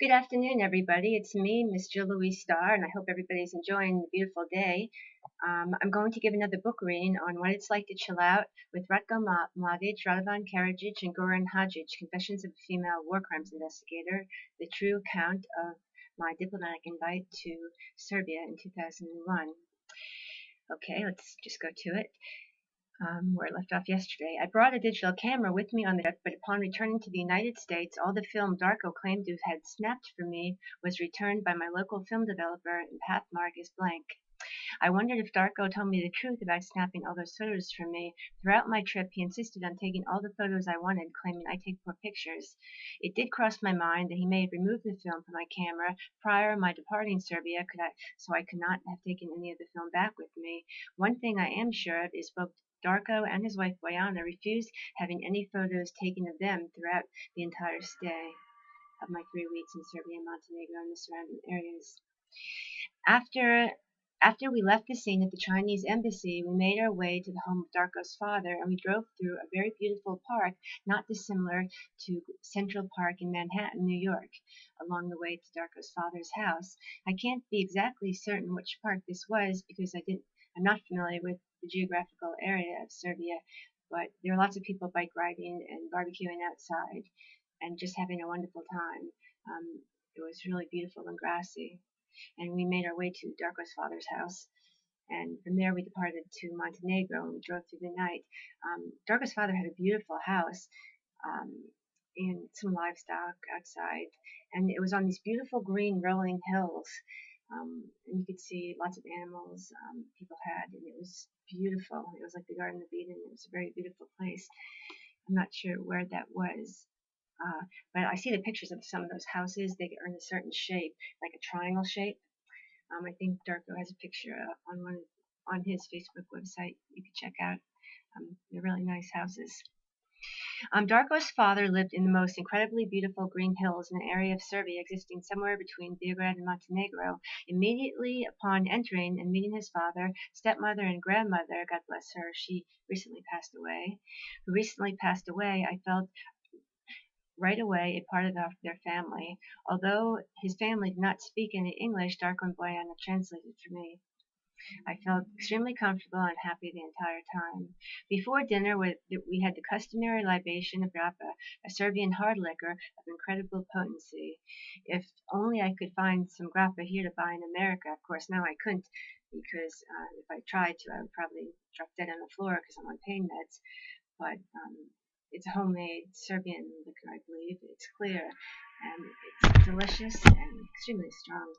Good afternoon, everybody. It's me, Miss Jill Louise Starr, and I hope everybody's enjoying the beautiful day. I'm going to give another book reading on what it's like to chill out with Ratko Mladic, Radovan Karadzic, and Goran Hadjic, Confessions of a Female War Crimes Investigator, the true account of my diplomatic invite to Serbia in 2001. Okay, let's just go to it. Where I left off yesterday. I brought a digital camera with me on the trip, but upon returning to the United States, all the film Darko claimed to have snapped for me was returned by my local film developer, and pathmark is blank. I wondered if Darko told me the truth about snapping all those photos for me. Throughout my trip, he insisted on taking all the photos I wanted, claiming I take poor pictures. It did cross my mind that he may have removed the film from my camera prior to my departing Serbia, so I could not have taken any of the film back with me. One thing I am sure of is both Darko and his wife Bojana refused having any photos taken of them throughout the entire stay of my 3 weeks in Serbia, Montenegro, and the surrounding areas. After after we left the scene at the Chinese embassy, we made our way to the home of Darko's father, and we drove through a very beautiful park, not dissimilar to Central Park in Manhattan, New York, along the way to Darko's father's house. I can't be exactly certain which park this was because I'm not familiar with the geographical area of Serbia, but there were lots of people bike riding and barbecuing outside and just having a wonderful time. It was really beautiful and grassy, and we made our way to Darko's father's house. And from there, we departed to Montenegro, and we drove through the night. Darko's father had a beautiful house um, and some livestock outside, and it was on these beautiful green rolling hills. And you could see lots of animals people had, and it was beautiful. It was like the Garden of Eden. It was a very beautiful place. I'm not sure where that was. But I see the pictures of some of those houses. They are in a certain shape, like a triangle shape. I think Darko has a picture on his Facebook website. You could check out. They're really nice houses. Darko's father lived in the most incredibly beautiful green hills in an area of Serbia existing somewhere between Beograd and Montenegro. Immediately upon entering and meeting his father, stepmother, and grandmother, God bless her, she recently passed away, I felt right away a part of their family. Although his family did not speak any English, Darko and Bojana translated for me. I felt extremely comfortable and happy the entire time. Before dinner, we had the customary libation of grappa, a Serbian hard liquor of incredible potency. If only I could find some grappa here to buy in America. Of course, now I couldn't, because if I tried to, I would probably drop dead on the floor because I'm on pain meds. But it's a homemade Serbian liquor, I believe. It's clear and it's delicious and extremely strong.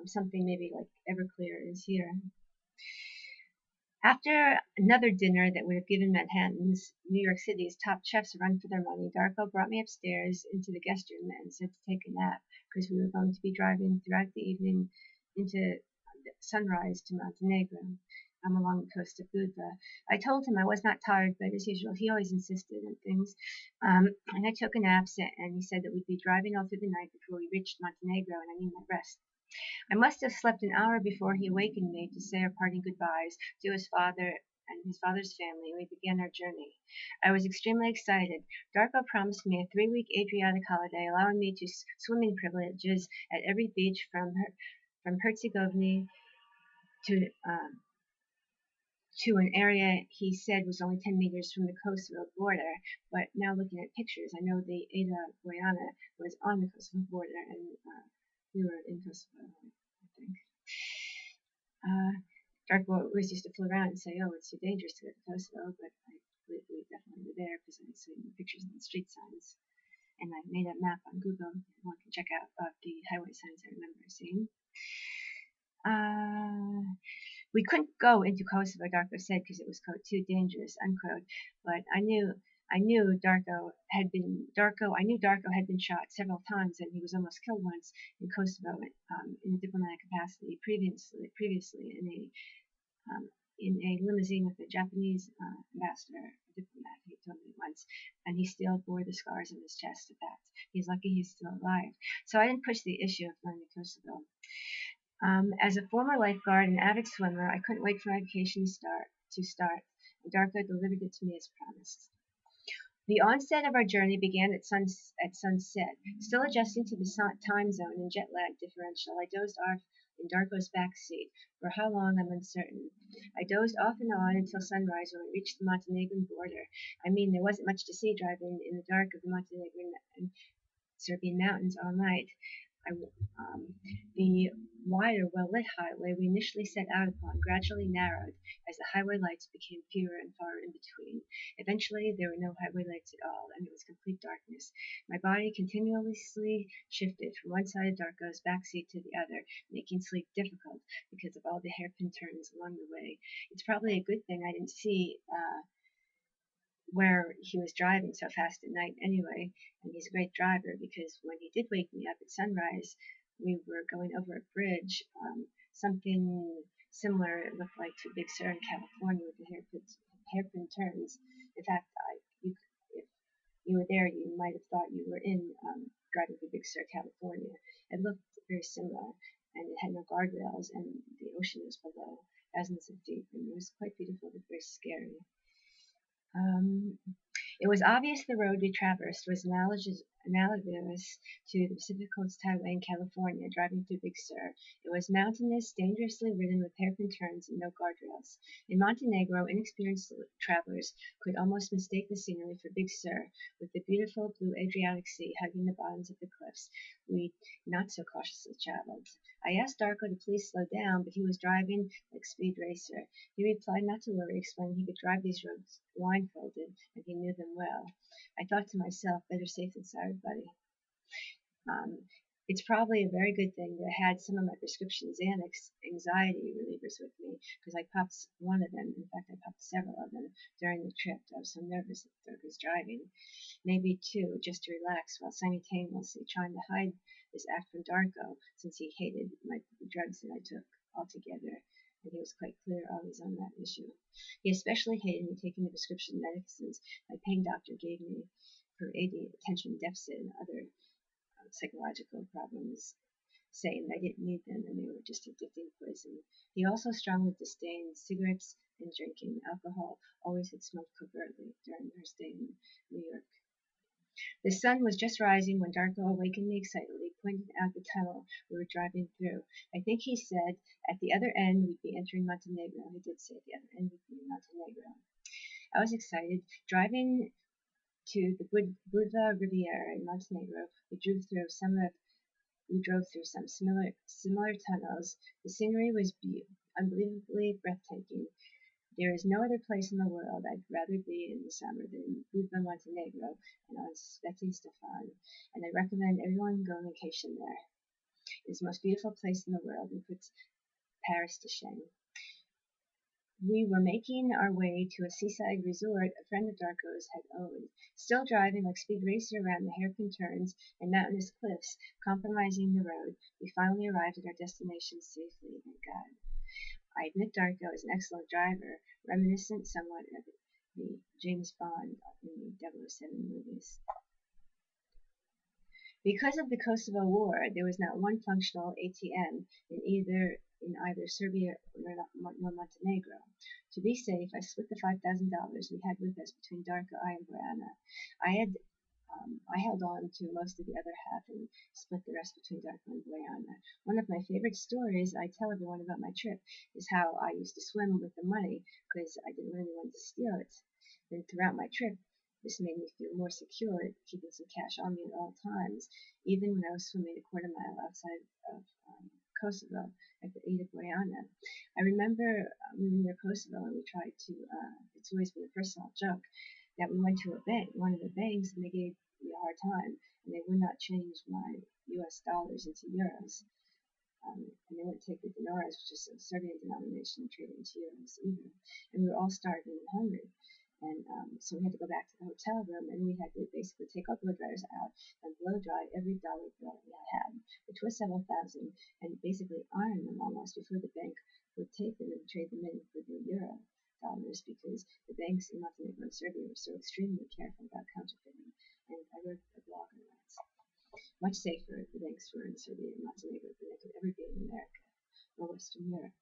Something maybe like Everclear is here. After another dinner that would have given Manhattan's, New York City's top chefs a run for their money, Darko brought me upstairs into the guest room and said to take a nap because we were going to be driving throughout the evening into sunrise to Montenegro. Along the coast of Budva. I told him I was not tired, but as usual, he always insisted on things. And I took a nap, and he said that we'd be driving all through the night before we reached Montenegro, and I needed my rest. I must have slept an hour before he awakened me to say our parting goodbyes to his father and his father's family, and we began our journey. I was extremely excited. Darko promised me a 3-week Adriatic holiday, allowing me to swimming privileges at every beach from Herzegovina to an area he said was only 10 meters from the Kosovo border. But now looking at pictures, I know the Ada Bojana was on the Kosovo border, and we were in Kosovo, I think. Darko always used to fool around and say, oh, it's too dangerous to go to Kosovo, but I believe we definitely were there because I had seen the pictures and the street signs. And I made a map on Google. One can check out the highway signs I remember seeing. We couldn't go into Kosovo, Darko said, because it was quote, too dangerous, unquote. But I knew Darko had been shot several times, and he was almost killed once in Kosovo in a diplomatic capacity. Previously in a limousine with a Japanese ambassador, a diplomat, he told me once, and he still bore the scars on his chest of that. He's lucky he's still alive. So I didn't push the issue of going to Kosovo. As a former lifeguard and avid swimmer, I couldn't wait for my vacation to start. And Darko delivered it to me as promised. The onset of our journey began at sunset. Still adjusting to the time zone and jet lag differential, I dozed off in Darko's back seat. For how long, I'm uncertain. I dozed off and on until sunrise when we reached the Montenegrin border. I mean, there wasn't much to see driving in the dark of the Montenegrin and Serbian mountains all night. I, the wider, well-lit highway we initially set out upon gradually narrowed as the highway lights became fewer and far in between. Eventually, there were no highway lights at all, and it was complete darkness. My body continuously shifted from one side of Darko's backseat to the other, making sleep difficult because of all the hairpin turns along the way. It's probably a good thing I didn't see where he was driving so fast at night anyway, and he's a great driver because when he did wake me up at sunrise, we were going over a bridge, something similar it looked like to Big Sur in California with the hairpin turns. In fact, if you were there, you might have thought you were in driving through Big Sur, California. It looked very similar, and it had no guardrails, and the ocean was below thousands of feet, and it was quite beautiful but very scary. It was obvious the road we traversed was analogous to the Pacific Coast Highway in California, driving through Big Sur. It was mountainous, dangerously ridden with hairpin turns and no guardrails. In Montenegro, inexperienced travelers could almost mistake the scenery for Big Sur, with the beautiful blue Adriatic Sea hugging the bottoms of the cliffs we not so cautiously traveled. I asked Darko to please slow down, but he was driving like Speed Racer. He replied not to worry, explaining he could drive these roads blindfolded, and he knew them well. I thought to myself, better safe than sorry, buddy. It's probably a very good thing that I had some of my prescription Xanax anxiety relievers with me, because I popped one of them. In fact, I popped several of them during the trip. I was so nervous that Dirk was driving. Maybe two, just to relax, while simultaneously trying to hide this act from Darko, since he hated the drugs that I took altogether. And he was quite clear always on that issue. He especially hated me taking the prescription medicines my pain doctor gave me for ADHD, attention deficit, and other psychological problems, saying I didn't need them and they were just addicting poison. He also strongly disdained cigarettes and drinking. Alcohol always had smoked covertly during our stay in New York. The sun was just rising when Darko awakened me excitedly, pointing out the tunnel we were driving through. I think he said at the other end we'd be entering Montenegro. He did say at the other end we'd be in Montenegro. I was excited. Driving to the Budva Riviera in Montenegro, we drove through some similar tunnels. The scenery was unbelievably breathtaking. There is no other place in the world I'd rather be in the summer than Budva, Montenegro, and on Sveti Stefan, and I recommend everyone go on vacation there. It is the most beautiful place in the world and puts Paris to shame. We were making our way to a seaside resort a friend of Darko's had owned, still driving like Speed Racer around the hairpin turns and mountainous cliffs, compromising the road. We finally arrived at our destination safely, thank God. I admit Darko is an excellent driver, reminiscent somewhat of the James Bond in the 007 movies. Because of the Kosovo War, there was not one functional ATM in either Serbia or Montenegro. To be safe, I split the $5,000 we had with us between Darko, I, and Bojana. I held on to most of the other half and split the rest between Darko and Bojana. One of my favorite stories I tell everyone about my trip is how I used to swim with the money because I didn't really want to steal it. And throughout my trip, this made me feel more secure, keeping some cash on me at all times, even when I was swimming a quarter mile outside of Kosovo at the Ada Bojana. I remember we were near Kosovo and we tried to, it's always been a personal joke, that we went to one of the banks, and they gave me a hard time, and they would not change my US dollars into euros. And they wouldn't take the dinaras, which is a Serbian denomination, and trade into euros either. And we were all starving and hungry. And so we had to go back to the hotel room, and we had to basically take our blow dryers out and blow dry every dollar bill we had, which was several thousand, and basically iron them almost before the bank would take them and trade them in for the euro dollars, because the banks in Montenegro and Serbia were so extremely careful about counterfeiting. And I wrote a blog on that. Much safer the banks were in Serbia and Montenegro than they could ever be in America or Western Europe.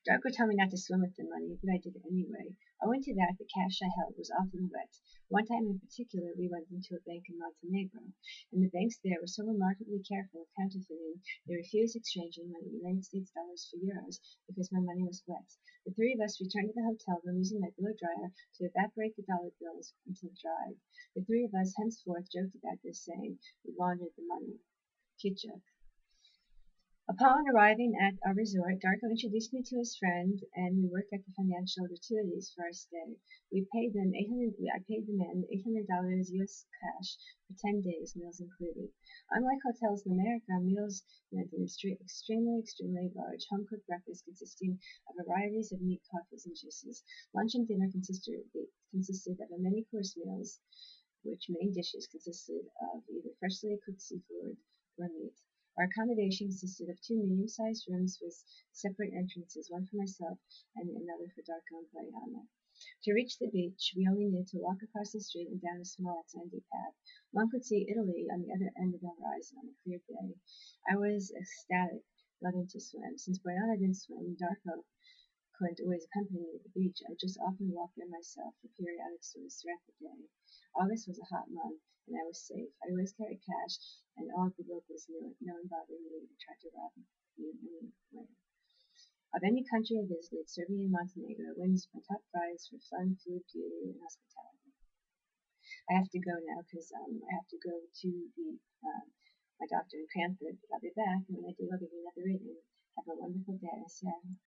Darko told me not to swim with the money, but I did it anyway. Owing to that, the cash I held was often wet. One time in particular, we went into a bank in Montenegro, and the banks there were so remarkably careful of counterfeiting, they refused exchanging my United States dollars for euros because my money was wet. The three of us returned to the hotel room using my blow dryer to evaporate the dollar bills until dried. The three of us henceforth joked about this, saying we laundered the money. Cute joke. Upon arriving at our resort, Darko introduced me to his friend, and we worked out the financial gratuities for our stay. We paid them 800. I paid the men $800 U.S. cash for 10 days, meals included. Unlike hotels in America, meals meant an extremely large home-cooked breakfast consisting of varieties of meat, coffees, and juices. Lunch and dinner consisted of a many-course meals, which main dishes consisted of either freshly cooked seafood or meat. Our accommodation consisted of two medium-sized rooms with separate entrances, one for myself and another for Darko and Brianna. To reach the beach, we only needed to walk across the street and down a small, sandy path. One could see Italy on the other end of the horizon on a clear day. I was ecstatic, loving to swim. Since Brianna didn't swim, Darko couldn't always accompany me to the beach. I just often walked there myself for periodic swims throughout the day. August was a hot month, and I was safe. I always carried cash, and all of the locals knew it. No one bothered me to try to rob me in any way. Of any country I visited, Serbia and Montenegro wins my top prize for fun, food, beauty, and hospitality. I have to go now because I have to go to the my doctor in Cranford. But I'll be back, and when I do, I'll give you another rating. Have a wonderful day, Sam.